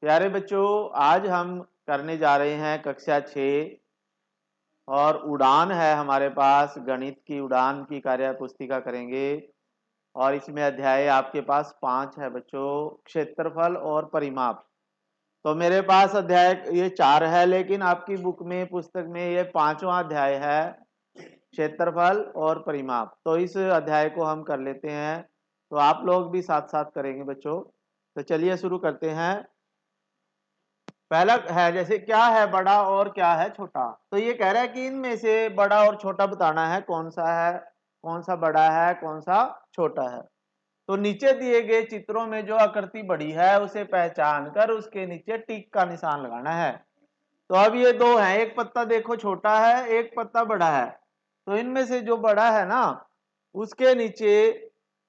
प्यारे बच्चों, आज हम करने जा रहे हैं कक्षा 6 और उड़ान है हमारे पास। गणित की उड़ान की कार्य पुस्तिका करेंगे और इसमें अध्याय आपके पास 5 है बच्चों, क्षेत्रफल और परिमाप। तो मेरे पास अध्याय ये 4 है, लेकिन आपकी बुक में पुस्तक में ये 5वां अध्याय है, क्षेत्रफल और परिमाप। तो इस अध्याय को हम कर लेते हैं, तो आप लोग भी साथ साथ करेंगे बच्चों। तो चलिए शुरू करते हैं। पहला है जैसे क्या है बड़ा और क्या है छोटा। तो ये कह रहा है कि इनमें से बड़ा और छोटा बताना है, कौन सा है, कौन सा बड़ा है, कौन सा छोटा है। तो नीचे दिए गए चित्रों में जो आकृति बड़ी है उसे पहचान कर उसके नीचे टिक का निशान लगाना है। तो अब ये दो हैं, एक पत्ता देखो छोटा है, एक पत्ता बड़ा है। तो इनमें से जो बड़ा है ना, उसके नीचे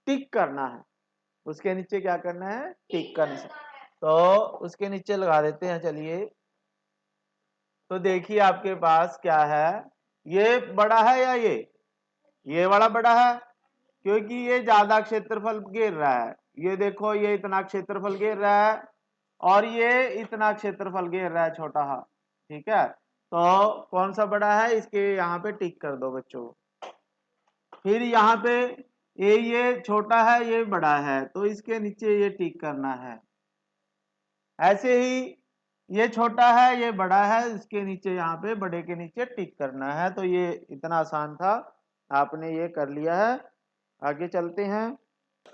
टिक करना है। उसके नीचे क्या करना है, टिक का निशान। तो उसके नीचे लगा देते हैं। चलिए, तो देखिए आपके पास क्या है, ये बड़ा है या ये वाला बड़ा है, क्योंकि ये ज्यादा क्षेत्रफल घेर रहा है। ये देखो, ये इतना क्षेत्रफल घेर रहा है और ये इतना क्षेत्रफल घेर रहा है, छोटा है। ठीक है, तो कौन सा बड़ा है, इसके यहाँ पे टिक कर दो बच्चों। फिर यहाँ पे ये छोटा है, ये बड़ा है, तो इसके नीचे ये टिक करना है। ऐसे ही ये छोटा है, ये बड़ा है, इसके नीचे यहाँ पे बड़े के नीचे टिक करना है। तो ये इतना आसान था, आपने ये कर लिया है। आगे चलते हैं।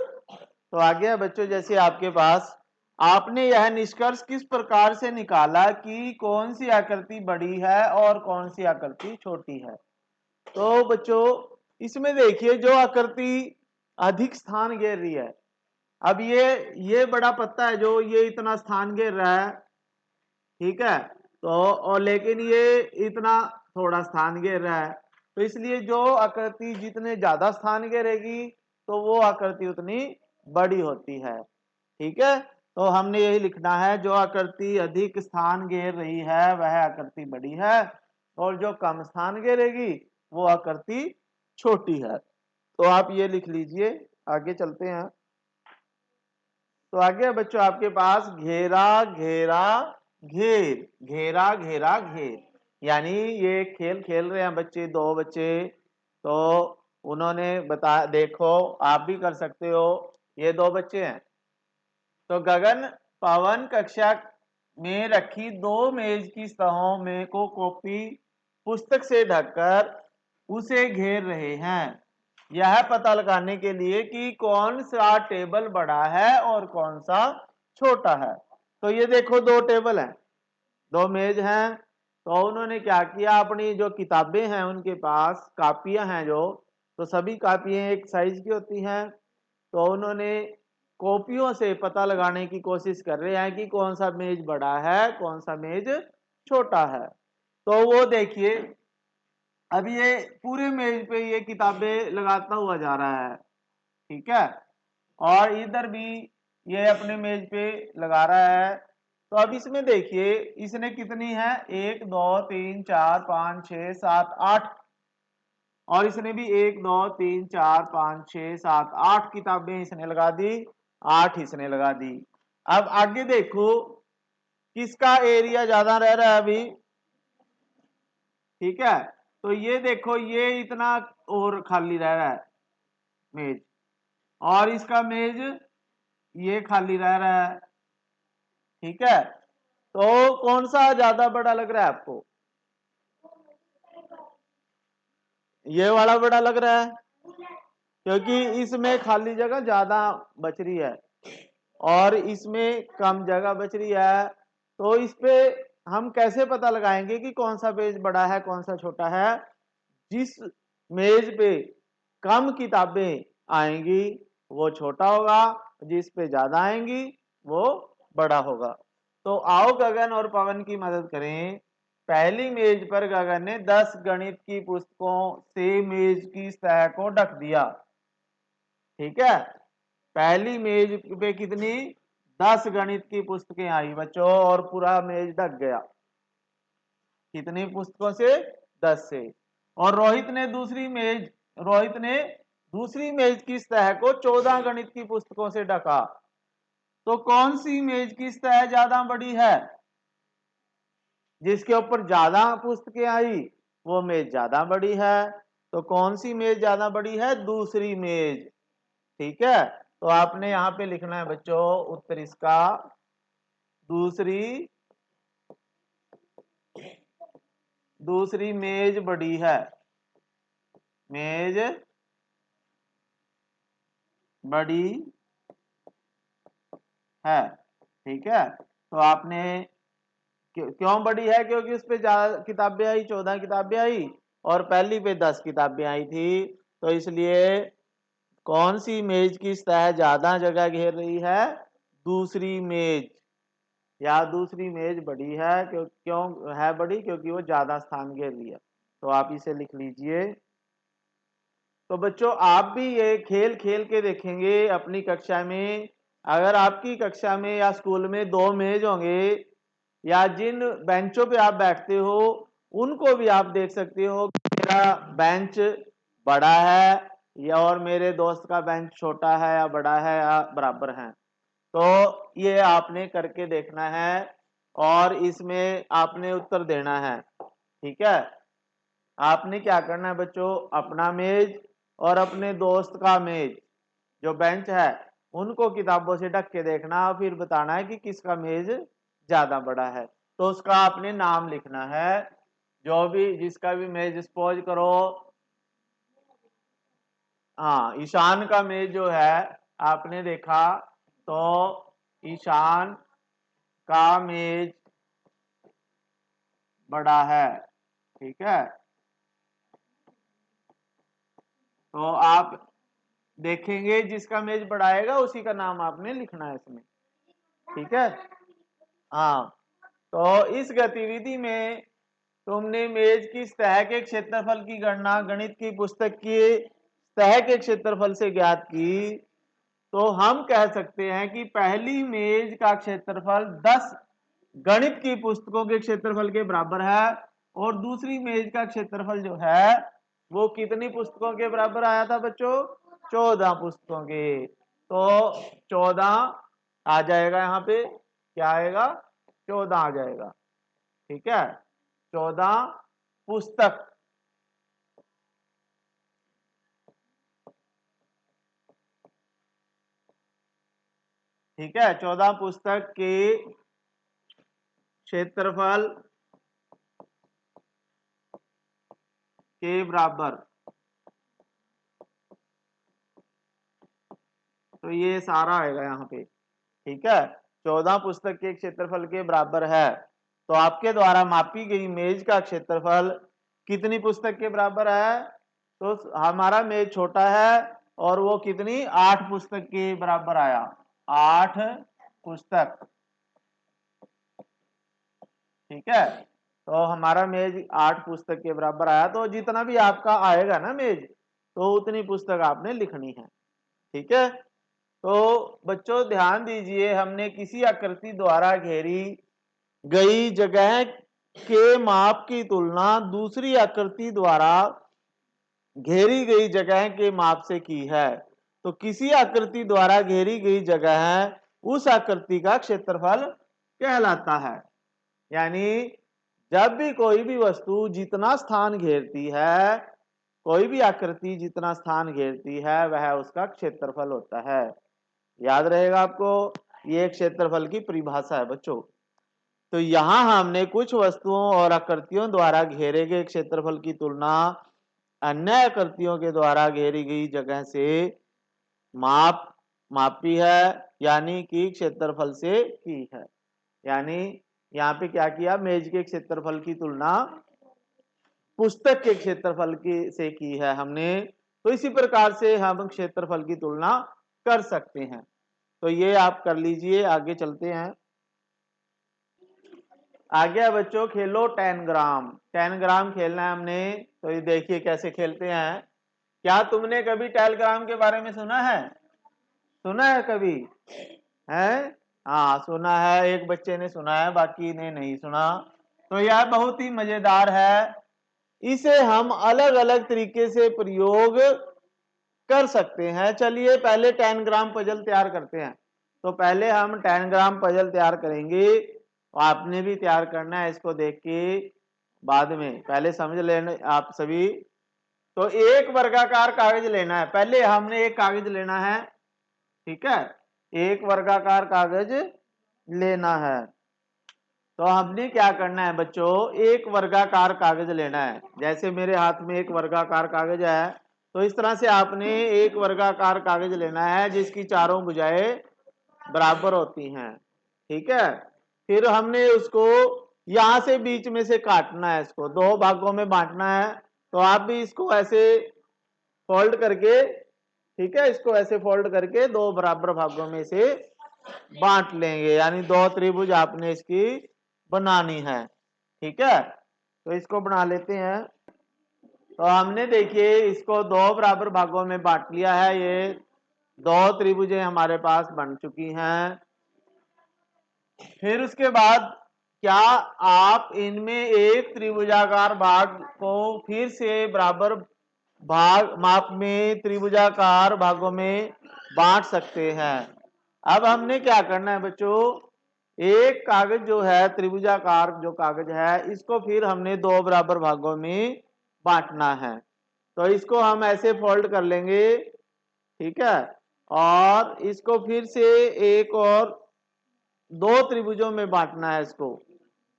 तो आगे है बच्चों, जैसे आपके पास आपने यह निष्कर्ष किस प्रकार से निकाला कि कौन सी आकृति बड़ी है और कौन सी आकृति छोटी है। तो बच्चों, इसमें देखिए जो आकृति अधिक स्थान घेर रही है, अब ये बड़ा पत्ता है जो ये इतना स्थान घेर रहा है, ठीक है। तो और लेकिन ये इतना थोड़ा स्थान घेर रहा है, तो इसलिए जो आकृति जितने ज्यादा स्थान घेरेगी तो वो आकृति उतनी बड़ी होती है। ठीक है, तो हमने यही लिखना है, जो आकृति अधिक स्थान घेर रही है वह आकृति बड़ी है और जो कम स्थान घेरेगी वो आकृति छोटी है। तो आप ये लिख लीजिए। आगे चलते हैं। तो आगे बच्चों आपके पास घेरा घेरा घेर, घेरा घेरा घेर, यानी ये खेल खेल रहे हैं बच्चे, दो बच्चे। तो उन्होंने बता, देखो आप भी कर सकते हो। ये दो बच्चे हैं। तो गगन पवन कक्षा में रखी दो मेज की सतहों में को कॉपी पुस्तक से ढककर उसे घेर रहे हैं, यह पता लगाने के लिए कि कौन सा टेबल बड़ा है और कौन सा छोटा है। तो ये देखो, दो टेबल हैं, दो मेज हैं। तो उन्होंने क्या किया, अपनी जो किताबें हैं उनके पास कापियां हैं जो, तो सभी कापियां एक साइज की होती हैं। तो उन्होंने कॉपियों से पता लगाने की कोशिश कर रहे हैं कि कौन सा मेज बड़ा है, कौन सा मेज छोटा है। तो वो देखिए, अब ये पूरे मेज पे ये किताबें लगाता हुआ जा रहा है, ठीक है, और इधर भी ये अपने मेज पे लगा रहा है। तो अब इसमें देखिए, इसने कितनी है, 1 2 3 4 5 6 7 8, और इसने भी 1 2 3 4 5 6 7 8 किताबें इसने लगा दी, 8 इसने लगा दी। अब आगे देखो किसका एरिया ज्यादा रह रहा है अभी, ठीक है। तो ये देखो, ये इतना और खाली रह रहा है मेज, और इसका मेज ये खाली रह रहा है, ठीक है। तो कौन सा ज्यादा बड़ा लग रहा है आपको, ये वाला बड़ा लग रहा है, क्योंकि इसमें खाली जगह ज्यादा बच रही है और इसमें कम जगह बच रही है। तो इस पे हम कैसे पता लगाएंगे कि कौन सा पेज बड़ा है कौन सा छोटा है। जिस मेज पे कम किताबें आएंगी वो छोटा होगा, जिस पे ज्यादा आएंगी वो बड़ा होगा। तो आओ गगन और पवन की मदद करें। पहली मेज पर गगन ने 10 गणित की पुस्तकों से मेज की सतह को ढक दिया, ठीक है। पहली मेज पे कितनी, 10 गणित की पुस्तकें आई बच्चों, और पूरा मेज ढक गया। कितनी पुस्तकों से, 10 से। और रोहित ने दूसरी मेज की सतह को 14 गणित की पुस्तकों से ढका। तो कौन सी मेज की सतह ज्यादा बड़ी है? जिसके ऊपर ज्यादा पुस्तकें आई वो मेज ज्यादा बड़ी है। तो कौन सी मेज ज्यादा बड़ी है? दूसरी मेज। ठीक है, तो आपने यहां पे लिखना है बच्चों उत्तर इसका, दूसरी मेज बड़ी है, मेज बड़ी है। ठीक है, तो आपने क्यों बड़ी है? क्योंकि उस पे ज्यादा किताबें आई, 14 किताबें आई और पहली पे 10 किताबें आई थी, तो इसलिए कौन सी मेज की सतह ज्यादा जगह घेर रही है? दूसरी मेज, या दूसरी मेज बड़ी है। क्यों है बड़ी? क्योंकि वो ज्यादा स्थान घेर रही है। तो आप इसे लिख लीजिए। तो बच्चों आप भी ये खेल खेल के देखेंगे अपनी कक्षा में। अगर आपकी कक्षा में या स्कूल में 2 मेज होंगे, या जिन बेंचों पे आप बैठते हो उनको भी आप देख सकते हो कि मेरा बेंच बड़ा है या और मेरे दोस्त का बेंच छोटा है या बड़ा है या बराबर है। तो ये आपने करके देखना है और इसमें आपने उत्तर देना है। ठीक है, आपने क्या करना है बच्चों, अपना मेज और अपने दोस्त का मेज जो बेंच है उनको किताबों से ढक के देखना, फिर बताना है कि किसका मेज ज्यादा बड़ा है। तो उसका आपने नाम लिखना है, जो भी जिसका भी मेज सपोज करो, हाँ ईशान का मेज जो है आपने देखा, तो ईशान का मेज बड़ा है। ठीक है, तो आप देखेंगे जिसका मेज बढ़ाएगा उसी का नाम आपने लिखना है इसमें। ठीक है, हाँ, तो इस गतिविधि में तुमने मेज की सतह के क्षेत्रफल की गणना गणित की पुस्तक की सतह के क्षेत्रफल से ज्ञात की। तो हम कह सकते हैं कि पहली मेज का क्षेत्रफल 10 गणित की पुस्तकों के क्षेत्रफल के बराबर है, और दूसरी मेज का क्षेत्रफल जो है वो कितनी पुस्तकों के बराबर आया था बच्चों? 14 पुस्तकों के। तो 14 आ जाएगा, यहाँ पे क्या आएगा? 14 आ जाएगा। ठीक है, 14 पुस्तक। ठीक है, 14 पुस्तक के क्षेत्रफल के बराबर। तो ये सारा आएगा यहाँ पे। ठीक है, 14 पुस्तक के क्षेत्रफल के बराबर है। तो आपके द्वारा मापी गई मेज का क्षेत्रफल कितनी पुस्तक के बराबर है? तो हमारा मेज छोटा है और वो कितनी 8 पुस्तक के बराबर आया, 8 पुस्तक। ठीक है, तो हमारा मेज 8 पुस्तक के बराबर आया। तो जितना भी आपका आएगा ना मेज, तो उतनी पुस्तक आपने लिखनी है। ठीक है, तो बच्चों ध्यान दीजिए, हमने किसी आकृति द्वारा घेरी गई जगह के माप की तुलना दूसरी आकृति द्वारा घेरी गई जगह के माप से की है। तो किसी आकृति द्वारा घेरी गई जगह है उस आकृति का क्षेत्रफल कहलाता है। यानी जब भी कोई भी वस्तु जितना स्थान घेरती है, कोई भी आकृति जितना स्थान घेरती है वह उसका क्षेत्रफल होता है। याद रहेगा आपको, ये क्षेत्रफल की परिभाषा है बच्चों। तो यहां हमने कुछ वस्तुओं और आकृतियों द्वारा घेरे गए क्षेत्रफल की तुलना अन्य आकृतियों के द्वारा घेरी गई जगह से मापी है, यानी कि क्षेत्रफल से की है। यानी यहाँ पे क्या किया, मेज के क्षेत्रफल की तुलना पुस्तक के क्षेत्रफल की से की है हमने। तो इसी प्रकार से हम क्षेत्रफल की तुलना कर सकते हैं। तो ये आप कर लीजिए, आगे चलते हैं। आगे है बच्चों खेलो 10 ग्राम। 10 ग्राम खेलना है हमने। तो ये देखिए कैसे खेलते हैं। क्या तुमने कभी 10 ग्राम के बारे में सुना है? सुना है कभी? है, हाँ सुना है, एक बच्चे ने सुना है, बाकी ने नहीं सुना। तो यह बहुत ही मजेदार है। इसे हम अलग अलग तरीके से प्रयोग कर सकते हैं। चलिए पहले 10 ग्राम पजल तैयार करते हैं। तो पहले हम 10 ग्राम पजल तैयार करेंगे, और आपने भी तैयार करना है इसको देख के बाद में, पहले समझ लेना आप सभी। तो एक वर्गाकार कागज लेना है, पहले हमने एक कागज लेना है, ठीक है, एक वर्गाकार कागज लेना है। तो हमने क्या करना है बच्चों, एक वर्गाकार कागज लेना है। जैसे मेरे हाथ में एक वर्गाकार कागज है, तो इस तरह से आपने एक वर्गाकार कागज लेना है जिसकी चारों भुजाएं बराबर होती हैं, ठीक है। फिर हमने उसको यहां से बीच में से काटना है, इसको दो भागों में बांटना है। तो आप भी इसको ऐसे फोल्ड करके, ठीक है, इसको ऐसे फोल्ड करके दो बराबर भागों में से बांट लेंगे, यानी दो त्रिभुज आपने इसकी बनानी है, ठीक है। तो इसको बना लेते हैं। तो हमने देखिए इसको दो बराबर भागों में बांट लिया है, ये दो त्रिभुजें हमारे पास बन चुकी हैं। फिर उसके बाद क्या आप इनमें एक त्रिभुजाकार भाग को फिर से बराबर भाग माप में त्रिभुजाकार भागों में बांट सकते हैं। अब हमने क्या करना है बच्चों, एक कागज जो है त्रिभुजाकार जो कागज है, इसको फिर हमने दो बराबर भागों में बांटना है। तो इसको हम ऐसे फोल्ड कर लेंगे, ठीक है, और इसको फिर से एक और दो त्रिभुजों में बांटना है इसको।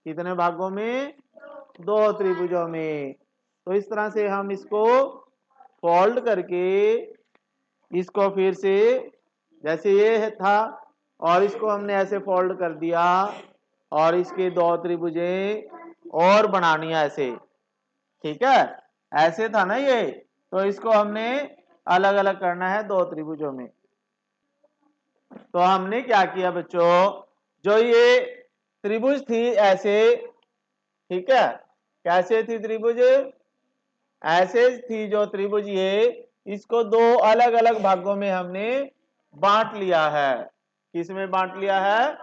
कितने भागों में, दो त्रिभुजों में। तो इस तरह से हम इसको फोल्ड करके इसको फिर से जैसे ये था, और इसको हमने ऐसे फोल्ड कर दिया, और इसके दो त्रिभुजें और बनानी है ऐसे, ठीक है, ऐसे था ना ये। तो इसको हमने अलग अलग करना है दो त्रिभुजों में। तो हमने क्या किया बच्चों, जो ये त्रिभुज थी ऐसे, ठीक है, कैसे थी त्रिभुज, ऐसे थी जो त्रिभुज ये, इसको दो अलग अलग भागों में हमने बांट लिया है। किस में बांट लिया है,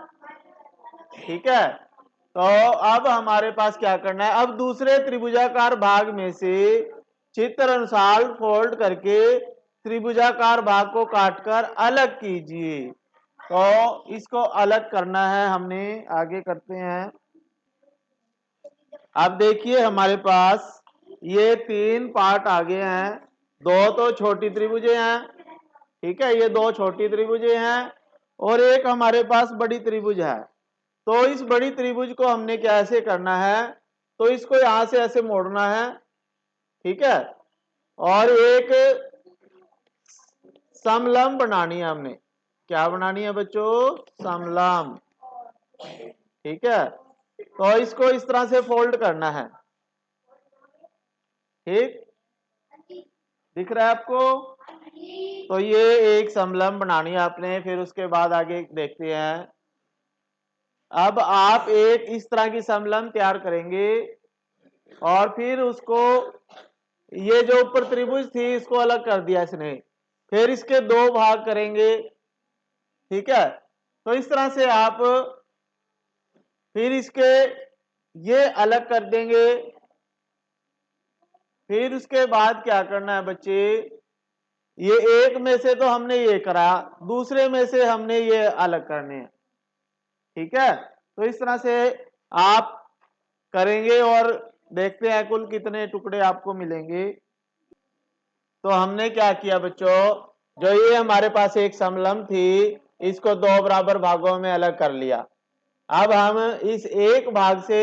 ठीक है। तो अब हमारे पास क्या करना है, अब दूसरे त्रिभुजाकार भाग में से चित्र अनुसार फोल्ड करके त्रिभुजाकार भाग को काटकर अलग कीजिए। तो इसको अलग करना है हमने, आगे करते हैं। अब देखिए हमारे पास ये तीन पार्ट आ गए हैं, दो तो छोटी त्रिभुजें हैं, ठीक है, ये दो छोटी त्रिभुजें हैं, और एक हमारे पास बड़ी त्रिभुज है। तो इस बड़ी त्रिभुज को हमने कैसे करना है, तो इसको यहां से ऐसे मोड़ना है, ठीक है, और एक समलंब बनानी है हमने। क्या बनानी है बच्चों, समलंब, ठीक है। तो इसको इस तरह से फोल्ड करना है, ठीक, दिख रहा है आपको। तो ये एक समलंब बनानी है आपने। फिर उसके बाद आगे देखते हैं। अब आप एक इस तरह की समलंब तैयार करेंगे, और फिर उसको, ये जो ऊपर त्रिभुज थी इसको अलग कर दिया इसने, फिर इसके दो भाग करेंगे, ठीक है। तो इस तरह से आप फिर इसके ये अलग कर देंगे। फिर उसके बाद क्या करना है बच्चे, ये एक में से तो हमने ये करा, दूसरे में से हमने ये अलग करने हैं, ठीक है। तो इस तरह से आप करेंगे, और देखते हैं कुल कितने टुकड़े आपको मिलेंगे। तो हमने क्या किया बच्चों, जो ये हमारे पास एक समलंब थी, इसको दो बराबर भागों में अलग कर लिया। अब हम इस एक भाग से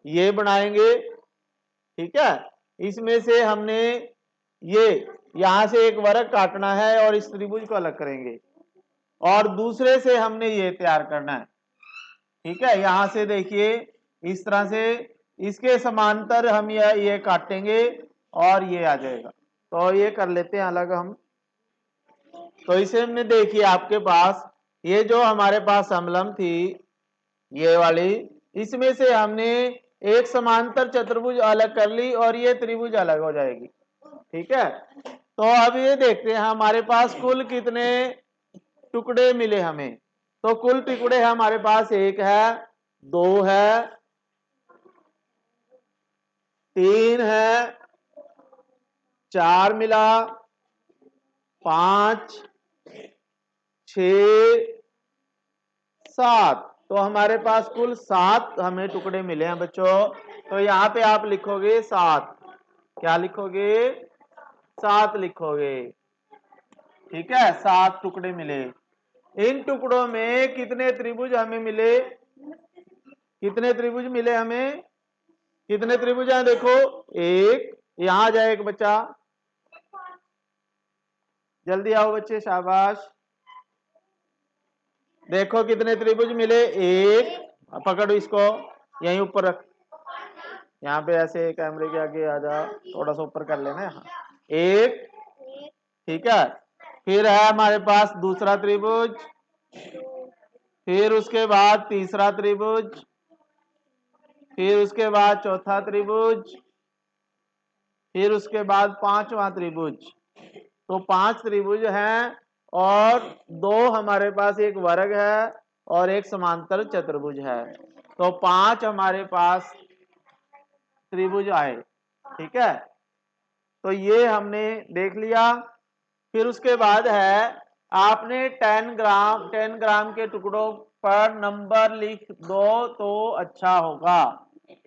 ये बनाएंगे, ठीक है, इसमें से हमने ये यहां से एक वर्ग काटना है और इस त्रिभुज को अलग करेंगे, और दूसरे से हमने ये तैयार करना है, ठीक है। यहां से देखिए इस तरह से इसके समांतर हम ये काटेंगे, और ये आ जाएगा। तो ये कर लेते हैं अलग हम। तो इसे हमने देखिए आपके पास ये जो हमारे पास समलंब थी ये वाली, इसमें से हमने एक समांतर चतुर्भुज अलग कर ली, और ये त्रिभुज अलग हो जाएगी, ठीक है। तो अब ये देखते हैं हमारे पास कुल कितने टुकड़े मिले हमें। तो कुल टुकड़े हमारे पास एक है, दो है, तीन है, चार मिला, 5, 6, 7। तो हमारे पास कुल 7 हमें टुकड़े मिले हैं बच्चों। तो यहाँ पे आप लिखोगे 7। क्या लिखोगे? 7 लिखोगे। ठीक है, 7 टुकड़े मिले। इन टुकड़ों में कितने त्रिभुज हमें मिले? कितने त्रिभुज मिले हमें? कितने त्रिभुज हैं? देखो, एक, यहां आ जाए एक बच्चा, जल्दी आओ बच्चे, शाबाश। देखो कितने त्रिभुज मिले? एक, पकड़ो इसको, यहीं ऊपर रख, यहाँ पे ऐसे कैमरे के आगे आ जा, थोड़ा सा ऊपर कर लेना। यहाँ एक, ठीक है। फिर है हमारे पास दूसरा त्रिभुज, फिर उसके बाद तीसरा त्रिभुज, फिर उसके बाद चौथा त्रिभुज, फिर उसके बाद पांचवा त्रिभुज। तो 5 त्रिभुज हैं और 2 हमारे पास एक वर्ग है और एक समांतर चतुर्भुज है। तो 5 हमारे पास त्रिभुज आए। ठीक है, तो ये हमने देख लिया। फिर उसके बाद है, आपने 10 ग्राम के टुकड़ों पर नंबर लिख दो तो अच्छा होगा।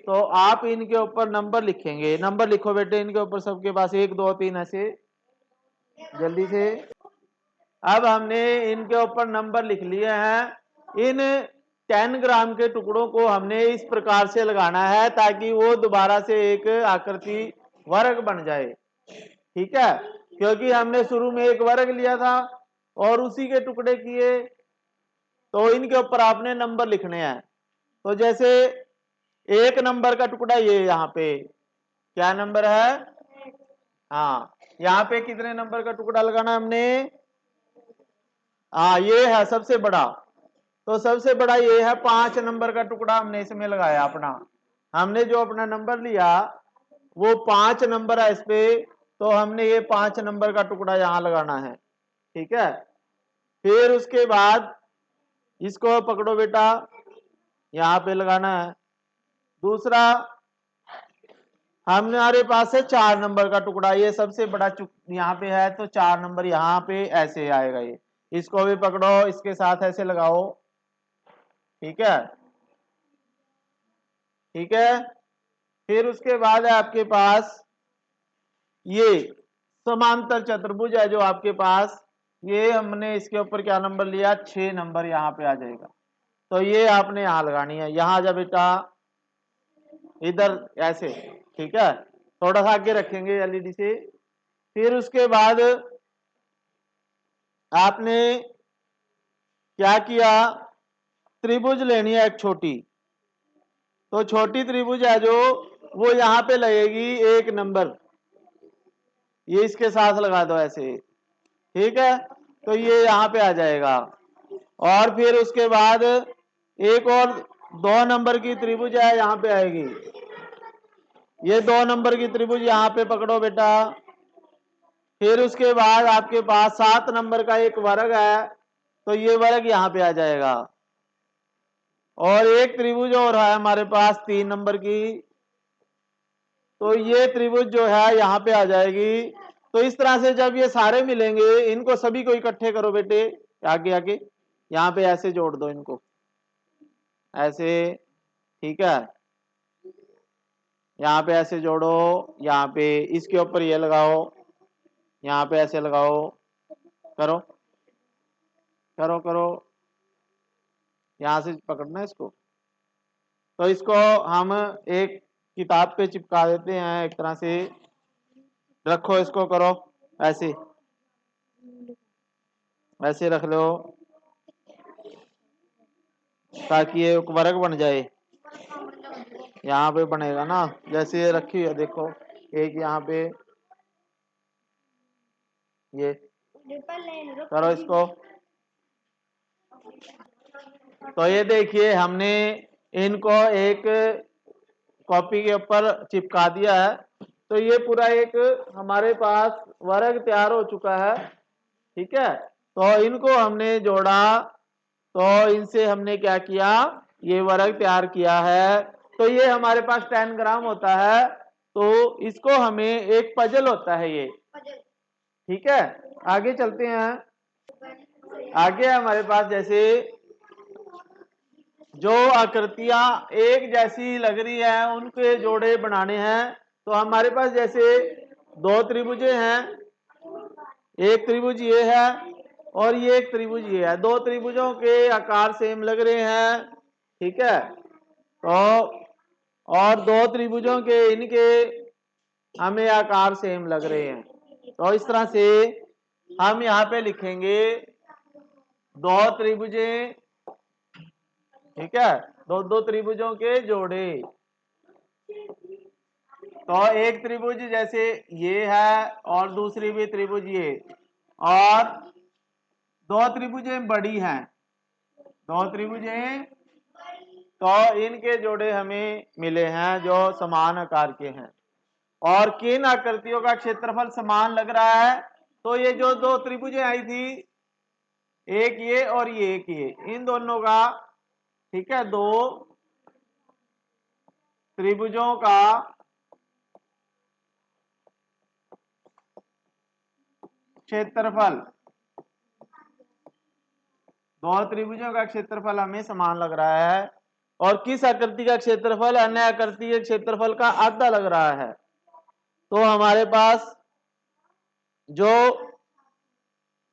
तो आप इनके ऊपर नंबर लिखेंगे। नंबर लिखो बेटे इनके ऊपर, सबके पास 1 2 3 ऐसे, जल्दी से। अब हमने इनके ऊपर नंबर लिख लिए हैं। इन 10 ग्राम के टुकड़ों को हमने इस प्रकार से लगाना है ताकि वो दोबारा से एक आकृति वर्ग बन जाए। ठीक है, क्योंकि हमने शुरू में एक वर्ग लिया था और उसी के टुकड़े किए। तो इनके ऊपर आपने नंबर लिखने हैं। तो जैसे 1 नंबर का टुकड़ा, ये यहाँ पे क्या नंबर है? हाँ, यहाँ पे कितने नंबर का टुकड़ा लगाना है हमने? हाँ, ये है सबसे बड़ा। तो सबसे बड़ा ये है, 5 नंबर का टुकड़ा हमने इसमें लगाया अपना। हमने जो अपना नंबर लिया वो 5 नंबर है इस पे, तो हमने ये 5 नंबर का टुकड़ा यहाँ लगाना है। ठीक है, फिर उसके बाद इसको पकड़ो बेटा, यहाँ पे लगाना है। दूसरा, हमारे पास है 4 नंबर का टुकड़ा, ये सबसे बड़ा यहाँ पे है, तो 4 नंबर यहाँ पे ऐसे आएगा। ये इसको भी पकड़ो, इसके साथ ऐसे लगाओ। ठीक है, ठीक है। फिर उसके बाद है आपके पास ये समांतर चतुर्भुज है जो आपके पास, ये हमने इसके ऊपर क्या नंबर लिया? 6 नंबर यहाँ पे आ जाएगा। तो ये आपने यहाँ लगानी है। यहाँ जा बेटा, इधर ऐसे। ठीक है, थोड़ा सा आगे रखेंगे एलईडी से। फिर उसके बाद आपने क्या किया? त्रिभुज लेनी है एक छोटी। तो छोटी त्रिभुज है जो, वो यहाँ पे लगेगी 1 नंबर, ये इसके साथ लगा दो ऐसे। ठीक है, तो ये यहाँ पे आ जाएगा। और फिर उसके बाद एक और 2 नंबर की त्रिभुज है, यहाँ पे आएगी। ये 2 नंबर की त्रिभुज यहाँ पे पकड़ो बेटा। फिर उसके बाद आपके पास 7 नंबर का एक वर्ग है, तो ये वर्ग यहाँ पे आ जाएगा। और एक त्रिभुज और है हमारे पास 3 नंबर की, तो ये त्रिभुज जो है यहाँ पे आ जाएगी। तो इस तरह से जब ये सारे मिलेंगे, इनको सभी को इकट्ठे करो बेटे, आगे आगे यहाँ पे ऐसे जोड़ दो इनको ऐसे। ठीक है, यहाँ पे ऐसे जोड़ो, यहाँ पे इसके ऊपर ये लगाओ, यहाँ पे ऐसे लगाओ, करो करो करो, यहाँ से पकड़ना इसको। तो इसको हम एक किताब पे चिपका देते हैं एक तरह से। रखो इसको, करो ऐसे, ऐसे रख लो ताकि ये एक वर्ग बन जाए। यहाँ पे बनेगा ना, जैसे ये रखी है देखो, एक यहाँ पे, ये करो इसको। तो ये देखिए, हमने इनको एक कॉपी के ऊपर चिपका दिया है। तो ये पूरा एक हमारे पास वर्ग तैयार हो चुका है। ठीक है, तो इनको हमने जोड़ा, तो इनसे हमने क्या किया? ये वर्ग तैयार किया है। तो ये हमारे पास 10 ग्राम होता है। तो इसको हमें एक पजल होता है ये। ठीक है, आगे चलते हैं। आगे हमारे पास जैसे जो आकृतियां एक जैसी लग रही है उनके जोड़े बनाने हैं। तो हमारे पास जैसे दो त्रिभुजें हैं, एक त्रिभुज ये है और ये एक त्रिभुज ये है, दो त्रिभुजों के आकार सेम लग रहे हैं, ठीक है। तो और दो त्रिभुजों के इनके हमें आकार सेम लग रहे हैं। तो इस तरह से हम यहाँ पे लिखेंगे दो त्रिभुजें, ठीक है, दो दो त्रिभुजों के जोड़े। तो एक त्रिभुज जैसे ये है और दूसरी भी त्रिभुज ये, और दो त्रिभुजें बड़ी हैं, दो त्रिभुजें, तो इनके जोड़े हमें मिले हैं जो समान आकार के हैं। और किन आकृतियों का क्षेत्रफल समान लग रहा है? तो ये जो दो त्रिभुजें आई थी, एक ये और ये एक ये, इन दोनों का, ठीक है, दो त्रिभुजों का क्षेत्रफल, दो त्रिभुजों का क्षेत्रफल हमें समान लग रहा है। और किस आकृति का क्षेत्रफल अन्य आकृति के क्षेत्रफल का आधा लग रहा है? तो हमारे पास जो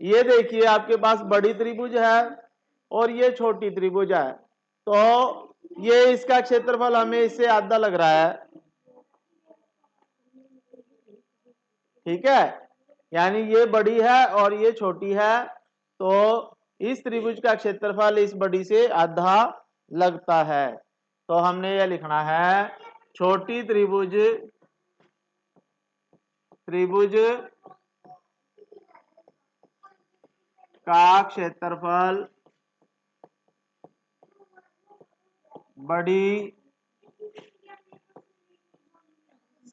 ये देखिए आपके पास बड़ी त्रिभुज है और ये छोटी त्रिभुज है, तो ये इसका क्षेत्रफल हमें इससे आधा लग रहा है, ठीक है, यानी ये बड़ी है और ये छोटी है, तो इस त्रिभुज का क्षेत्रफल इस बड़ी से आधा लगता है। तो हमने ये लिखना है छोटी त्रिभुज, त्रिभुज का क्षेत्रफल बड़ी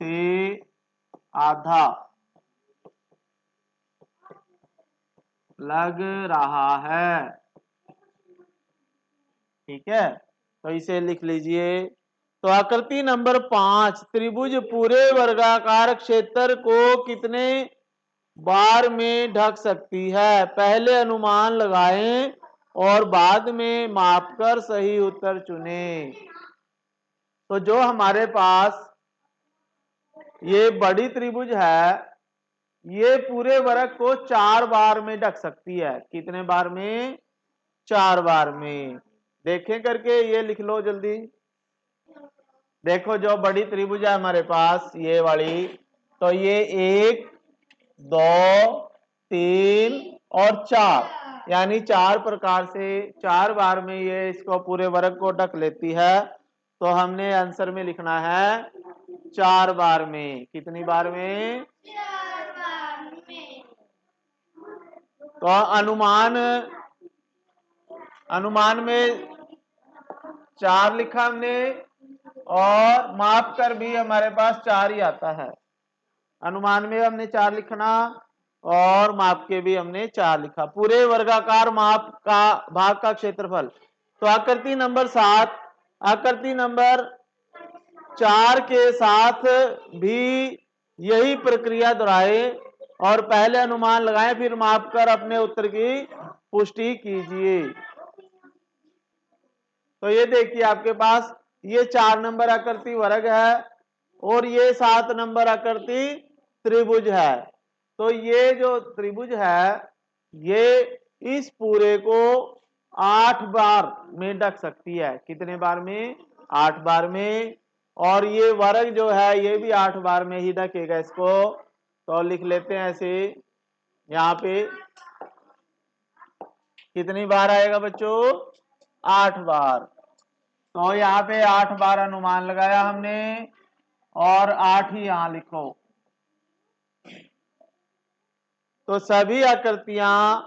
से आधा लग रहा है, ठीक है। तो इसे लिख लीजिए। तो आकृति नंबर 5, त्रिभुज पूरे वर्गाकार क्षेत्र को कितने बार में ढक सकती है? पहले अनुमान लगाएं और बाद में मापकर सही उत्तर चुनें। तो जो हमारे पास ये बड़ी त्रिभुज है, ये पूरे वर्ग को 4 बार में ढक सकती है। कितने बार में? 4 बार में। देखें करके, ये लिख लो जल्दी। देखो जो बड़ी त्रिभुज है हमारे पास ये वाली, तो ये 1 2 3 और 4, यानी 4 प्रकार से 4 बार में ये इसको पूरे वर्ग को ढक लेती है। तो हमने आंसर में लिखना है 4 बार में। कितनी बार में? 4 बार में। तो अनुमान में 4 लिखा हमने, और माप कर भी हमारे पास 4 ही आता है। अनुमान में हमने 4 लिखना और माप के भी हमने 4 लिखा। पूरे वर्गाकार माप का भाग का क्षेत्रफल। तो आकृति नंबर 7, आकृति नंबर 4 के साथ भी यही प्रक्रिया दोहराए और पहले अनुमान लगाएं, फिर माप कर अपने उत्तर की पुष्टि कीजिए। तो ये देखिए आपके पास ये 4 नंबर आकृति वर्ग है और ये 7 नंबर आकृति त्रिभुज है। तो ये जो त्रिभुज है ये इस पूरे को 8 बार में ढक सकती है। कितने बार में? 8 बार में। और ये वर्ग जो है ये भी 8 बार में ही ढकेगा इसको। तो लिख लेते हैं ऐसे, यहाँ पे कितनी बार आएगा बच्चों? 8 बार। तो यहाँ पे 8 बार अनुमान लगाया हमने और 8 ही यहां लिखो। तो सभी आकृतियां,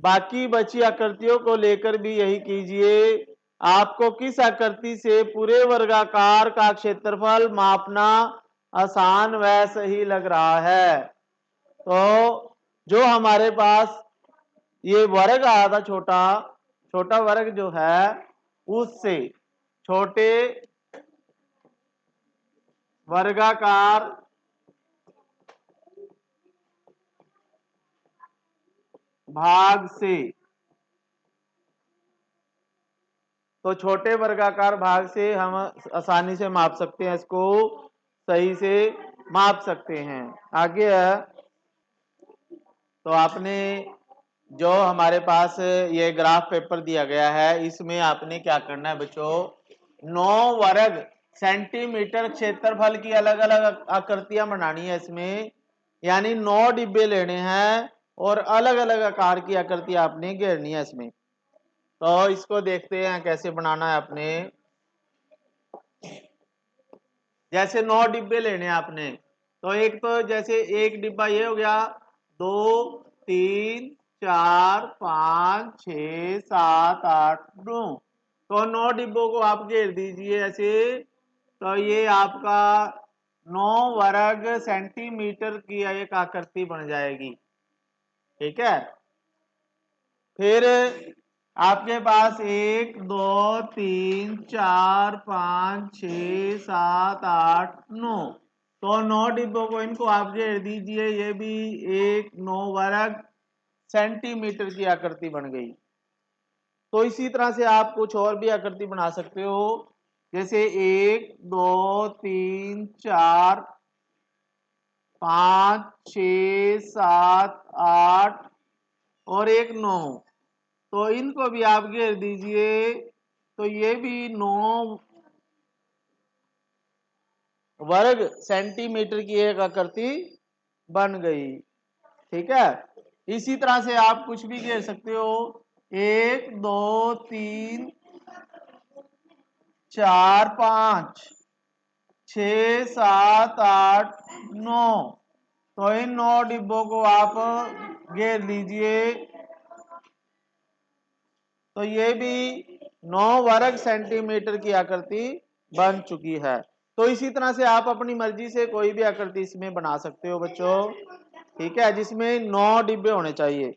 बाकी बची आकृतियों को लेकर भी यही कीजिए। आपको किस आकृति से पूरे वर्गाकार का क्षेत्रफल मापना आसान व सही लग रहा है? तो जो हमारे पास ये वर्ग आया था छोटा, छोटा वर्ग जो है उससे छोटे वर्गाकार भाग से तो छोटे वर्गाकार भाग से हम आसानी से माप सकते हैं, इसको सही से माप सकते हैं। आगे है, तो आपने जो हमारे पास ये ग्राफ पेपर दिया गया है, इसमें आपने क्या करना है बच्चों, 9 वर्ग सेंटीमीटर क्षेत्रफल की अलग अलग आकृतियां बनानी है इसमें, यानी 9 डिब्बे लेने हैं और अलग अलग आकार की आकृतियां आपने घेरनी है इसमें। तो इसको देखते हैं कैसे बनाना है आपने। जैसे 9 डिब्बे लेने हैं आपने, तो एक तो जैसे एक डिब्बा ये हो गया, 2 3 4 5 6 7 8 9, तो 9 डिब्बों को आप घेर दीजिए ऐसे। तो ये आपका 9 वर्ग सेंटीमीटर की एक आकृति बन जाएगी। ठीक है, फिर आपके पास 1 2 3 4 5 6 7 8 9, तो 9 डिब्बों को इनको आप घेर दीजिए, ये भी एक 9 वर्ग सेंटीमीटर की आकृति बन गई। तो इसी तरह से आप कुछ और भी आकृति बना सकते हो, जैसे 1 2 3 4 5 6 7 8 और एक 9, तो इनको भी आप घेर दीजिए, तो ये भी 9 वर्ग सेंटीमीटर की एक आकृति बन गई। ठीक है, इसी तरह से आप कुछ भी घेर सकते हो, 1 2 3 4 5 6 7 8 9, तो इन 9 डिब्बों को आप घेर लीजिए, तो ये भी 9 वर्ग सेंटीमीटर की आकृति बन चुकी है। तो इसी तरह से आप अपनी मर्जी से कोई भी आकृति इसमें बना सकते हो बच्चों। ठीक है, जिसमें 9 डिब्बे होने चाहिए।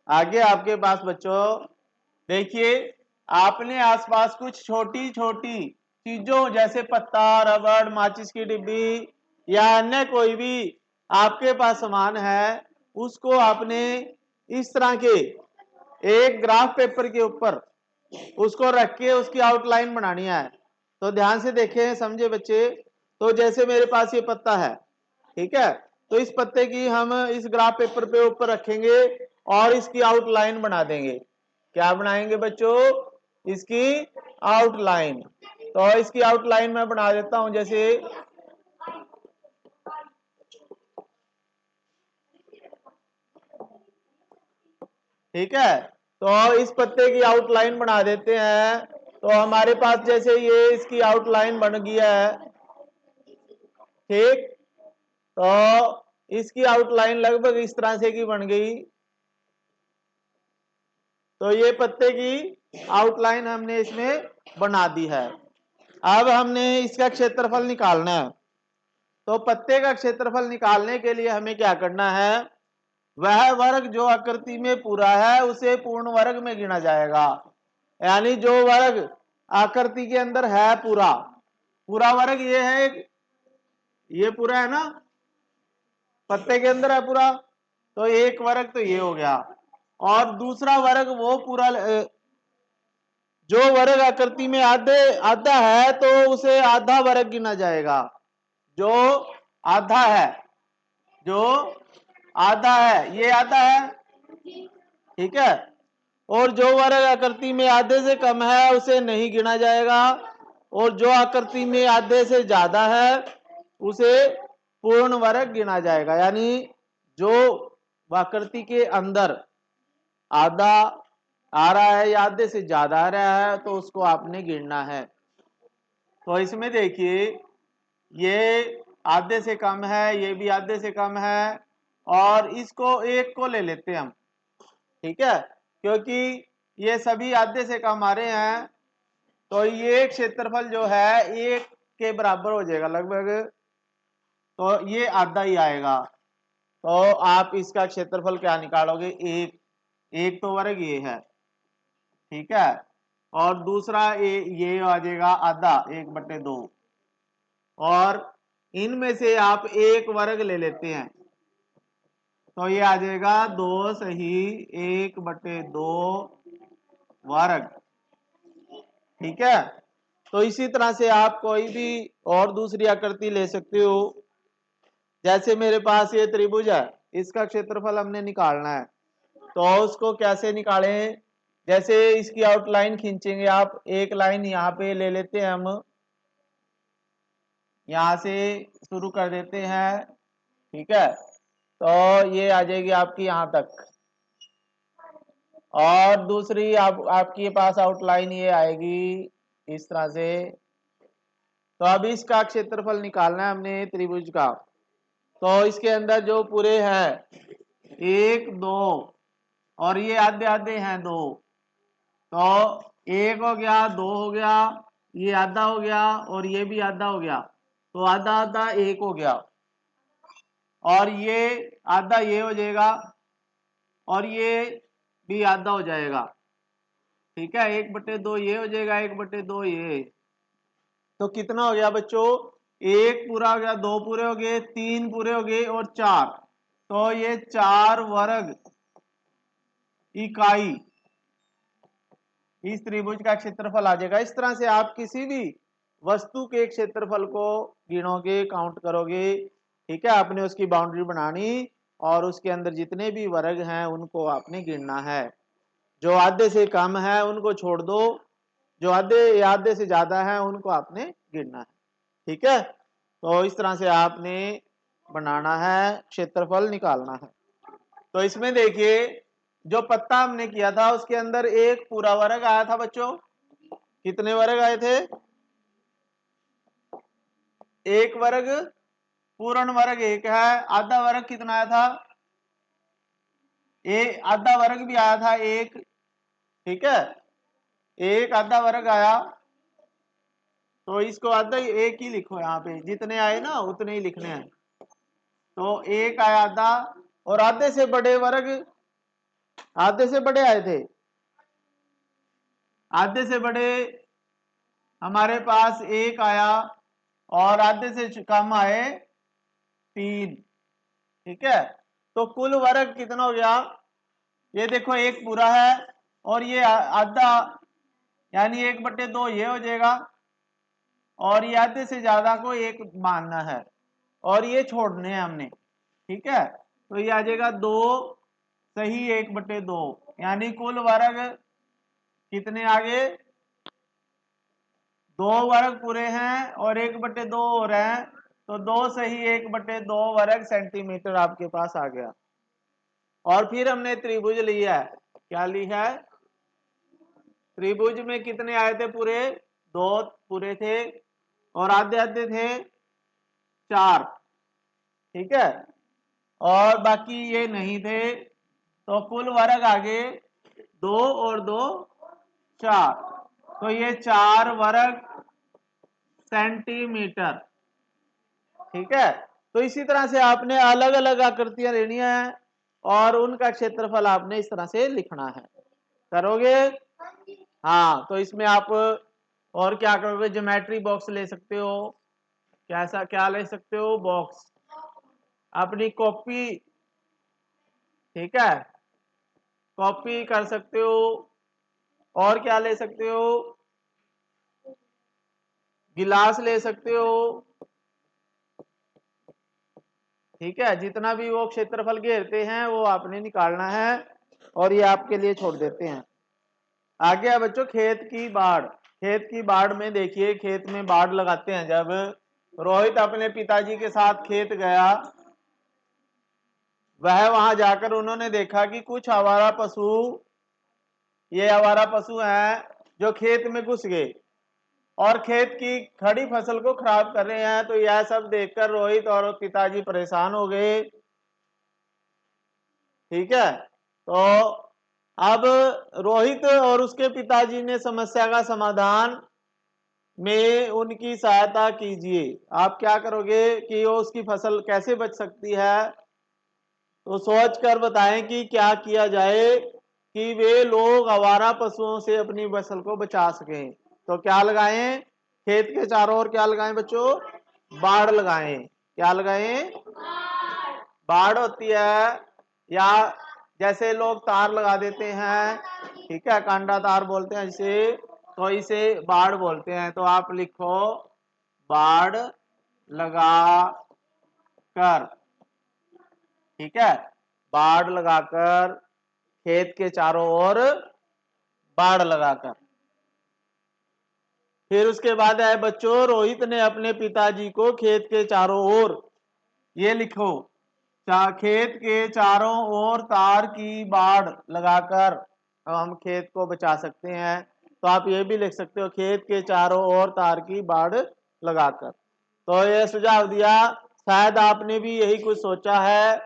आगे आपके पास बच्चों देखिए, आपने आसपास कुछ छोटी छोटी चीजों जैसे पत्ता, रबड़, माचिस की डिब्बी या अन्य कोई भी आपके पास सामान है, उसको आपने इस तरह के एक ग्राफ पेपर के ऊपर उसको रख के उसकी आउटलाइन बनानी है। तो ध्यान से देखें, समझे बच्चे। तो जैसे मेरे पास ये पत्ता है, ठीक है, तो इस पत्ते की हम इस ग्राफ पेपर पे ऊपर रखेंगे और इसकी आउटलाइन बना देंगे। क्या बनाएंगे बच्चों, इसकी आउटलाइन। तो इसकी आउटलाइन मैं बना देता हूं, जैसे ठीक है, तो इस पत्ते की आउटलाइन बना देते हैं। तो हमारे पास जैसे ये इसकी आउटलाइन बन गया है, ठीक, तो इसकी आउटलाइन लगभग इस तरह से की बन गई। तो ये पत्ते की आउटलाइन हमने इसमें बना दी है। अब हमने इसका क्षेत्रफल निकालना है। तो पत्ते का क्षेत्रफल निकालने के लिए हमें क्या करना है, वह वर्ग जो आकृति में पूरा है उसे पूर्ण वर्ग में गिना जाएगा। यानी जो वर्ग आकृति के अंदर है, पूरा पूरा वर्ग ये है, ये पूरा है ना, पत्ते के अंदर है पूरा, तो एक वर्ग तो ये हो गया। और दूसरा वर्ग वो पूरा जो वर्ग आकृति में आधे आधा है, तो उसे आधा वर्ग गिना जाएगा। जो आधा है, जो आधा है, ये आधा है, ठीक है। और जो वर्ग आकृति में आधे से कम है उसे नहीं गिना जाएगा, और जो आकृति में आधे से ज्यादा है उसे पूर्ण वर्ग गिना जाएगा। यानी जो आकृति के अंदर आधा आ रहा है या आधे से ज्यादा आ रहा है, तो उसको आपने गिनना है। तो इसमें देखिए, ये आधे से कम है, ये भी आधे से कम है, और इसको एक को ले लेते हैं हम, ठीक है, क्योंकि ये सभी आधे से कम आ रहे हैं। तो ये क्षेत्रफल जो है एक के बराबर हो जाएगा लगभग, तो ये आधा ही आएगा। तो आप इसका क्षेत्रफल क्या निकालोगे, एक, एक तो वर्ग ये है, ठीक है, और दूसरा ये आ जाएगा आधा, 1/2, और इनमें से आप एक वर्ग ले लेते हैं, तो ये आ जाएगा 2 सही 1/2 वर्ग। ठीक है। तो इसी तरह से आप कोई भी और दूसरी आकृति ले सकते हो। जैसे मेरे पास ये त्रिभुज है, इसका क्षेत्रफल हमने निकालना है, तो उसको कैसे निकालें? जैसे इसकी आउटलाइन खींचेंगे आप, एक लाइन यहाँ पे ले लेते हैं हम, यहाँ से शुरू कर देते हैं, ठीक है। तो ये आ जाएगी आपकी यहाँ तक, और दूसरी आपके पास आउटलाइन ये आएगी इस तरह से। तो अब इसका क्षेत्रफल निकालना है हमने त्रिभुज का। तो इसके अंदर जो पूरे हैं 1 2 और ये आधे आधे हैं 2, तो 1 हो गया, 2 हो गया, ये आधा हो गया और ये भी आधा हो गया, तो आधा आधा 1 हो गया, और ये आधा ये हो जाएगा और ये भी आधा हो जाएगा, ठीक है। 1/2 ये हो जाएगा, 1/2 ये। तो कितना हो गया बच्चों? 1 पूरा हो गया, 2 पूरे हो गए, 3 पूरे हो गए और 4, तो ये 4 वर्ग इकाई इस त्रिभुज का क्षेत्रफल आ जाएगा। इस तरह से आप किसी भी वस्तु के क्षेत्रफल को गिनोगे, काउंट करोगे, ठीक है। आपने उसकी बाउंड्री बनानी और उसके अंदर जितने भी वर्ग हैं उनको आपने गिनना है। जो आधे से कम है उनको छोड़ दो, जो आधे से ज्यादा है उनको आपने गिनना है, ठीक है। तो इस तरह से आपने बनाना है, क्षेत्रफल निकालना है। तो इसमें देखिए, जो पत्ता हमने किया था उसके अंदर एक पूरा वर्ग आया था बच्चों। कितने वर्ग आए थे? एक वर्ग, पूर्ण वर्ग एक है, आधा वर्ग कितना आया था? आधा वर्ग भी आया था एक, ठीक है। एक आधा वर्ग आया, तो इसको आधा एक ही लिखो, यहाँ पे जितने आए ना उतने ही लिखने हैं। तो एक आया आधा, और आधे से बड़े वर्ग, आधे से बड़े आए थे, आधे से बड़े हमारे पास एक आया, और आधे से कम आए 3, ठीक है। तो कुल वर्ग कितना हो गया? ये देखो, एक पूरा है और ये आधा, यानी 1/2 ये हो जाएगा, और ये आधे से ज्यादा को एक मानना है और ये छोड़ने हैं हमने, ठीक है। तो ये आ जाएगा 2 सही 1/2, यानी कुल वर्ग कितने आगे? 2 वर्ग पूरे हैं और 1/2 हो रहे हैं, तो 2 सही 1/2 वर्ग सेंटीमीटर आपके पास आ गया। और फिर हमने त्रिभुज लिया है, क्या लिया है? त्रिभुज में कितने आए थे पूरे? 2 पूरे थे और आधे आधे थे 4, ठीक है। और बाकी ये नहीं थे, तो कुल वर्ग आगे 2 और 2 4, तो ये 4 वर्ग सेंटीमीटर, ठीक है। तो इसी तरह से आपने अलग अलग आकृतियां लेनी है और उनका क्षेत्रफल आपने इस तरह से लिखना है। करोगे? हाँ। तो इसमें आप और क्या करोगे? ज्योमेट्री बॉक्स ले सकते हो। कैसा क्या ले सकते हो? बॉक्स, अपनी कॉपी, ठीक है, कॉपी कर सकते हो। और क्या ले सकते हो? गिलास ले सकते हो, ठीक है। जितना भी वो क्षेत्रफल घेरते हैं वो आपने निकालना है, और ये आपके लिए छोड़ देते हैं। आगे है बच्चों खेत की बाढ़। खेत की बाढ़ में देखिए, खेत में बाढ़ लगाते हैं जब, रोहित अपने पिताजी के साथ खेत गया, वह वहां जाकर उन्होंने देखा कि कुछ आवारा पशु, ये आवारा पशु हैं जो खेत में घुस गए और खेत की खड़ी फसल को खराब कर रहे हैं। तो यह सब देखकर रोहित और पिताजी परेशान हो गए, ठीक है। तो अब रोहित और उसके पिताजी ने समस्या का समाधान में उनकी सहायता कीजिए। आप क्या करोगे कि वो उसकी फसल कैसे बच सकती है, तो सोच कर बताएं कि क्या किया जाए कि वे लोग आवारा पशुओं से अपनी फसल को बचा सकें। तो क्या लगाएं? खेत के चारों ओर क्या लगाएं बच्चों? बाड़ लगाएं। क्या लगाएं? बाड़ होती है, या जैसे लोग तार लगा देते हैं, ठीक है, कांडा तार बोलते हैं जिसे, तो इसे बाड़ बोलते हैं। तो आप लिखो बाड़ लगा कर, ठीक है, बाड़ लगाकर, खेत के चारों ओर बाड़ लगाकर। फिर उसके बाद है बच्चों, रोहित ने अपने पिताजी को खेत के चारों ओर, ये लिखो, खेत के चारों ओर तार की बाड़ लगाकर। अब हम खेत को बचा सकते हैं, तो आप ये भी लिख सकते हो, खेत के चारों ओर तार की बाड़ लगाकर। तो ये सुझाव दिया, शायद आपने भी यही कुछ सोचा है,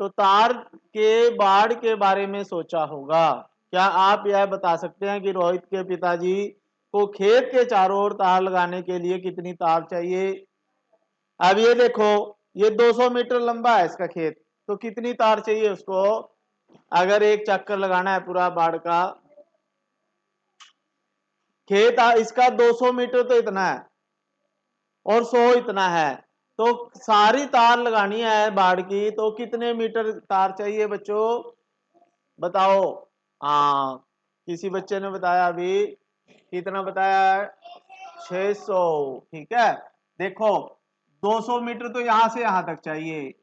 तो तार के बाड़ के बारे में सोचा होगा। क्या आप यह बता सकते हैं कि रोहित के पिताजी को खेत के चारों ओर तार लगाने के लिए कितनी तार चाहिए? अब ये देखो, ये 200 मीटर लंबा है इसका खेत, तो कितनी तार चाहिए उसको? अगर एक चक्कर लगाना है पूरा बाड़ का, खेत इसका 200 मीटर तो इतना है और 100 इतना है, तो सारी तार लगानी है बाड़ की, तो कितने मीटर तार चाहिए बच्चों? बताओ। हाँ, किसी बच्चे ने बताया अभी, कितना बताया? 600। ठीक है, देखो 200 मीटर तो यहां से यहां तक चाहिए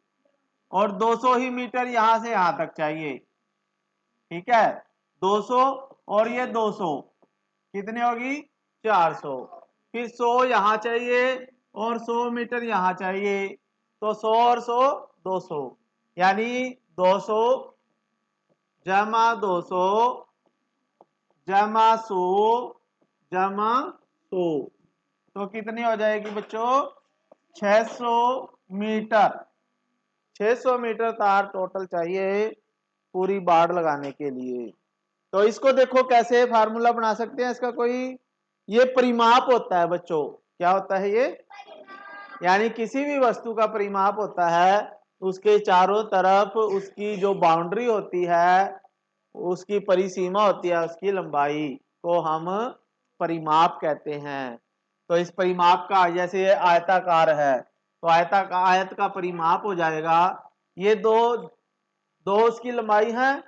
और 200 ही मीटर यहां से यहां तक चाहिए। ठीक है, 200 और ये 200 कितनी होगी? 400। फिर 100 यहां चाहिए और 100 मीटर यहां चाहिए, तो 100 और 100 200, यानी 200 जमा 200 जमा 100 जमा 100, तो कितनी हो जाएगी बच्चों? 600 मीटर। 600 मीटर तार टोटल चाहिए पूरी बाड़ लगाने के लिए। तो इसको देखो कैसे फार्मूला बना सकते हैं इसका कोई, ये परिमाप होता है बच्चों। क्या होता है ये? यानी किसी भी वस्तु का परिमाप होता है, उसके चारों तरफ उसकी जो बाउंड्री होती है, उसकी परिसीमा होती है, उसकी लंबाई को हम परिमाप कहते हैं। तो इस परिमाप का, जैसे ये आयताकार है, तो आयत का परिमाप हो जाएगा, ये दो उसकी लंबाई है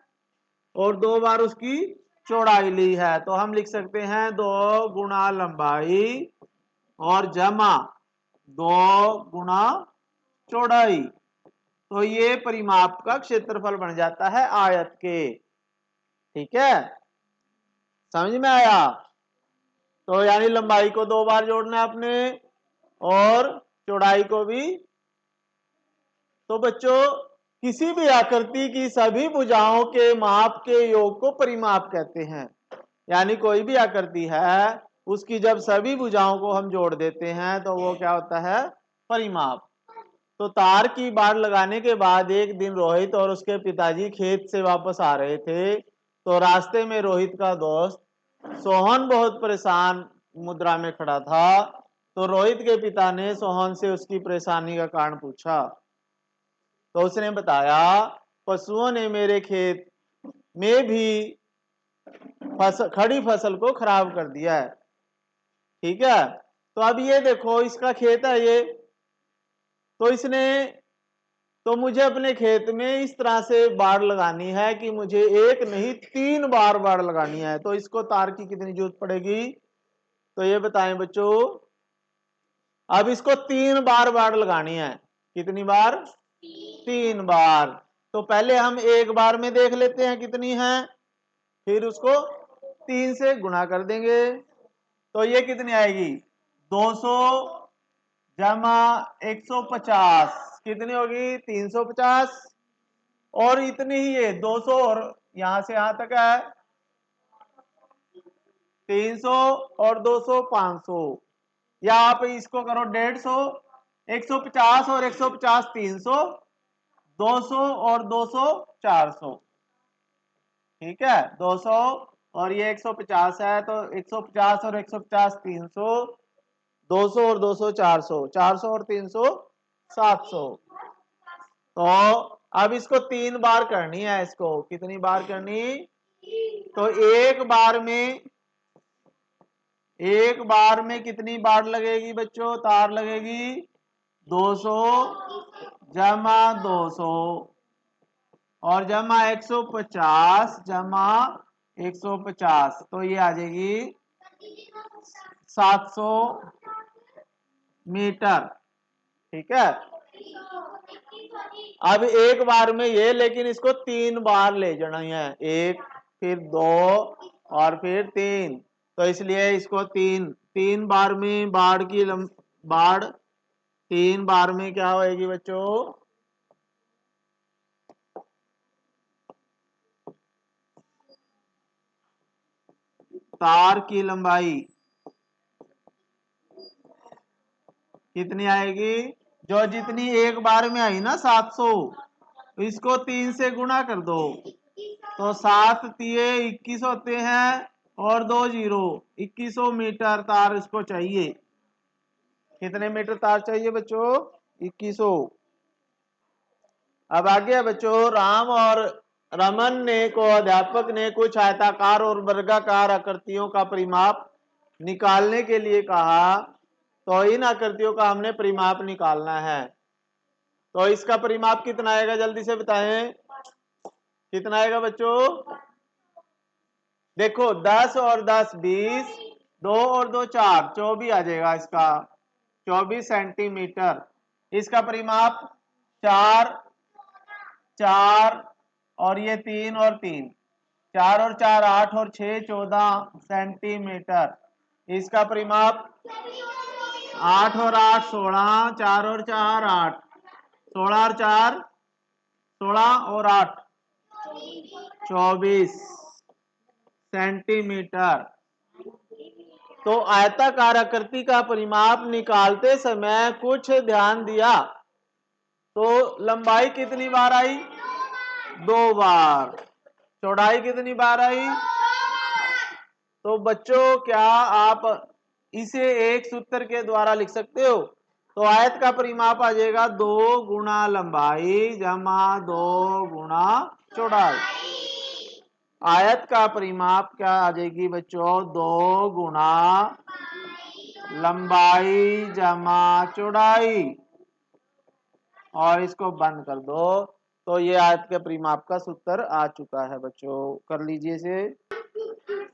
और 2 बार उसकी चौड़ाई ली है, तो हम लिख सकते हैं 2 गुना लंबाई और जमा 2 गुना चौड़ाई, तो ये परिमाप का क्षेत्रफल बन जाता है आयत के। ठीक है, समझ में आया? तो यानी लंबाई को 2 बार जोड़ना है आपने और चौड़ाई को भी। तो बच्चों, किसी भी आकृति की सभी भुजाओं के माप के योग को परिमाप कहते हैं। यानी कोई भी आकृति है, उसकी जब सभी भुजाओं को हम जोड़ देते हैं तो वो क्या होता है? परिमाप। तो तार की बाड़ लगाने के बाद एक दिन रोहित और उसके पिताजी खेत से वापस आ रहे थे, तो रास्ते में रोहित का दोस्त सोहन बहुत परेशान मुद्रा में खड़ा था। तो रोहित के पिता ने सोहन से उसकी परेशानी का कारण पूछा, तो उसने बताया, पशुओं ने मेरे खेत में भी खड़ी फसल को खराब कर दिया है। ठीक है, तो अब ये देखो, इसका खेत है ये, तो इसने, तो मुझे अपने खेत में इस तरह से बाड़ लगानी है कि मुझे एक नहीं 3 बार बाड़ लगानी है, तो इसको तार की कितनी जरूरत पड़ेगी? तो ये बताएं बच्चों। अब इसको 3 बार बाड़ लगानी है। कितनी बार? 3 बार। तो पहले हम एक बार में देख लेते हैं कितनी है, फिर उसको 3 से गुणा कर देंगे, तो ये कितनी आएगी? 200 जमा 150, कितनी होगी? 350, और इतनी ही है 200, और यहां से यहां तक है 300 और 200 500, या आप इसको करो 150, 150 और 150 300, 200 और 200 400। ठीक है, 200 और ये 150 है, तो 150 और 150 300, 200 और 200 400, 400 और 300 700। तो अब इसको 3 बार करनी है, इसको कितनी बार करनी? तो एक बार में कितनी बार लगेगी बच्चों? तार लगेगी 200 जमा 200 और जमा 150 जमा 150, तो ये आ जाएगी 700 मीटर। ठीक है, अब एक बार में ये, लेकिन इसको 3 बार ले जाना है, 1 फिर 2 और फिर 3, तो इसलिए इसको 3 बार में बाढ़ की बाढ़ 3 बार में क्या होएगी बच्चों, तार की लंबाई कितनी आएगी, जो जितनी एक बार में आई ना 700, इसको 3 से गुणा कर दो, तो 7 तिये 21 होते हैं और 2 जीरो, 2100 मीटर तार इसको चाहिए। कितने मीटर तार चाहिए बच्चों, 2100। अब आगे है बच्चों, राम और रमन ने को अध्यापक ने कुछ आयताकार और वर्गाकार आकृतियों का परिमाप निकालने के लिए कहा, तो इन आकृतियों का हमने परिमाप निकालना है। तो इसका परिमाप कितना आएगा, जल्दी से बताएं, कितना आएगा बच्चों, देखो 10 और 10 20, 2 और 2 4, 24 आ जाएगा इसका, 24 सेंटीमीटर। इसका परिमाप 4 4 और ये 3 और 3, 4 और 4 8 और 6 14 सेंटीमीटर। इसका परिमाप 8 और 8 16, 4 और 4 8, 16 और 4 16 और 8 24 सेंटीमीटर। तो आयताकार आकृति का परिमाप निकालते समय कुछ ध्यान दिया, तो लंबाई कितनी बार आई, 2 बार, चौड़ाई कितनी बार आई, तो बच्चों क्या आप इसे एक सूत्र के द्वारा लिख सकते हो, तो आयत का परिमाप आ जाएगा 2 गुना लंबाई जमा 2 गुना चौड़ाई। आयत का परिमाप क्या आ जाएगी बच्चों, 2 गुना लंबाई जमा चौड़ाई, और इसको बंद कर दो, तो ये आयत के परिमाप का सूत्र आ चुका है बच्चों, कर लीजिए इसे।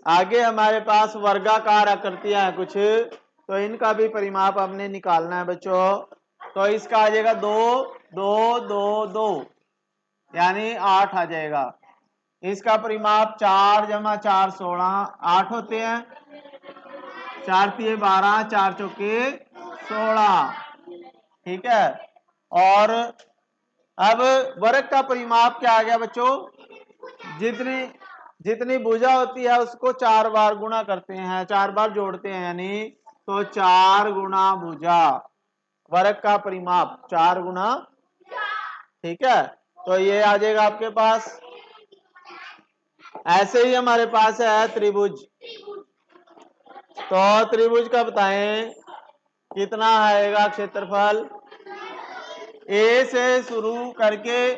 आगे हमारे पास वर्गाकार आकृतियां हैं कुछ, तो इनका भी परिमाप हमने निकालना है बच्चों। तो इसका आ जाएगा 2 2 2 2, यानी 8 आ जाएगा। इसका परिमाप 4 जमा 4 16, 8 होते हैं, 4 तिये 12, 4 चौके 16। ठीक है, और अब वर्ग का परिमाप क्या आ गया बच्चों, जितनी जितनी भुजा होती है उसको 4 बार गुणा करते हैं, 4 बार जोड़ते हैं, यानी तो 4 गुना भुजा, वर्ग का परिमाप 4 गुना। ठीक है, तो ये आ जाएगा आपके पास। ऐसे ही हमारे पास है त्रिभुज, तो त्रिभुज का बताएं कितना आएगा क्षेत्रफल, ए से शुरू करके,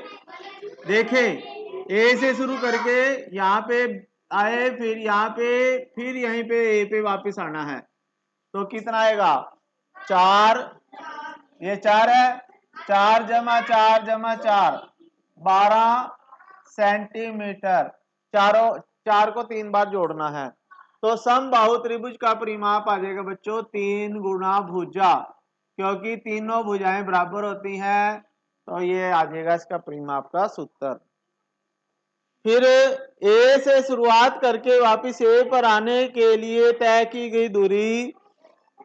देखें ए से शुरू करके यहाँ पे आए, फिर यहाँ पे, फिर यहीं पे ए पे वापस आना है, तो कितना आएगा 4, ये 4 है, 4 जमा 4 जमा 4 12 सेंटीमीटर, 4 को 3 बार जोड़ना है, तो समबाहु त्रिभुज का परिमाप आ जाएगा बच्चों 3 गुना भुजा, क्योंकि तीनों भुजाएं बराबर होती हैं, तो ये आ जाएगा इसका परिमाप का सूत्र। फिर ए से शुरुआत करके वापिस ए पर आने के लिए तय की गई दूरी,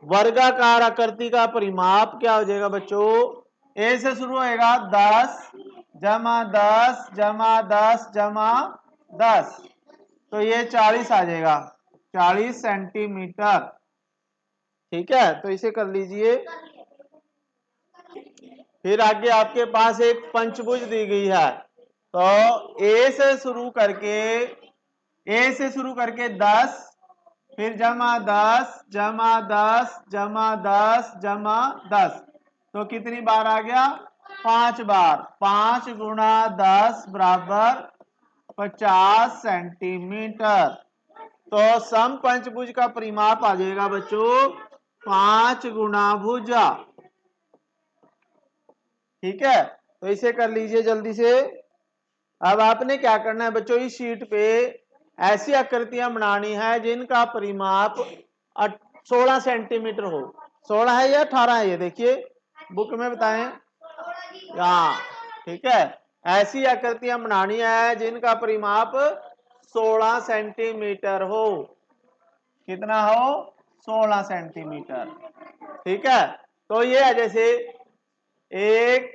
वर्गाकार आकृति का परिमाप क्या हो जाएगा बच्चों, ए से शुरू होएगा 10 जमा 10 जमा 10 जमा 10, तो ये 40 आ जाएगा, 40 सेंटीमीटर। ठीक है, तो इसे कर लीजिए। फिर आगे आपके पास एक पंचभुज दी गई है, तो ए से शुरू करके 10, फिर जमा 10 जमा 10 जमा 10 जमा 10, तो कितनी बार आ गया, 5 बार, 5 गुना 10 बराबर 50 सेंटीमीटर। तो सम पंचभुज का परिमाप आ जाएगा बच्चों 5 गुना भुजा। ठीक है, तो इसे कर लीजिए जल्दी से। अब आपने क्या करना है बच्चों, इस शीट पे ऐसी आकृतियां बनानी है जिनका परिमाप 16 सेंटीमीटर हो। 16 है या 18 है, ये देखिए बुक में बताएं। हाँ ठीक है, ऐसी आकृतियां बनानी है जिनका परिमाप 16 सेंटीमीटर हो। कितना हो? 16 सेंटीमीटर। ठीक है, तो ये है जैसे 1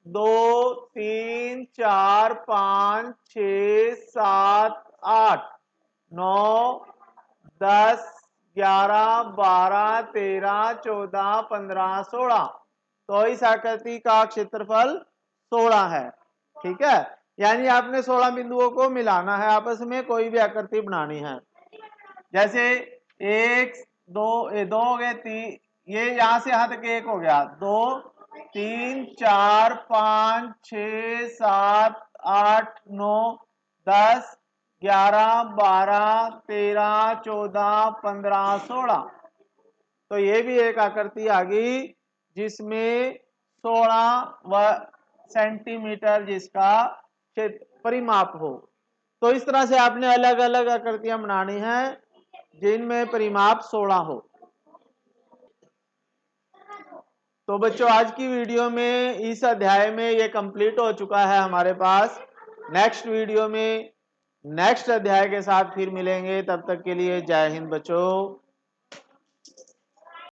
2 3 4 5 6 7 8 9 10 11 12 13 14 15 16। तो इस आकृति का क्षेत्रफल 16 है। ठीक है, यानी आपने 16 बिंदुओं को मिलाना है आपस में, कोई भी आकृति बनानी है। जैसे 1 2 दो हो गए, 3, ये यहां से यहां तक 1 हो गया, 2 3 4 5 6 7 8 9 10 11 12 13 14 15 16। तो ये भी एक आकृति आ गई जिसमें 16 सेंटीमीटर जिसका परिमाप हो। तो इस तरह से आपने अलग अलग आकृतियां बनानी है जिनमें परिमाप 16 हो। तो बच्चों आज की वीडियो में इस अध्याय में ये कंप्लीट हो चुका है हमारे पास। नेक्स्ट वीडियो में नेक्स्ट अध्याय के साथ फिर मिलेंगे, तब तक के लिए जय हिंद बच्चों।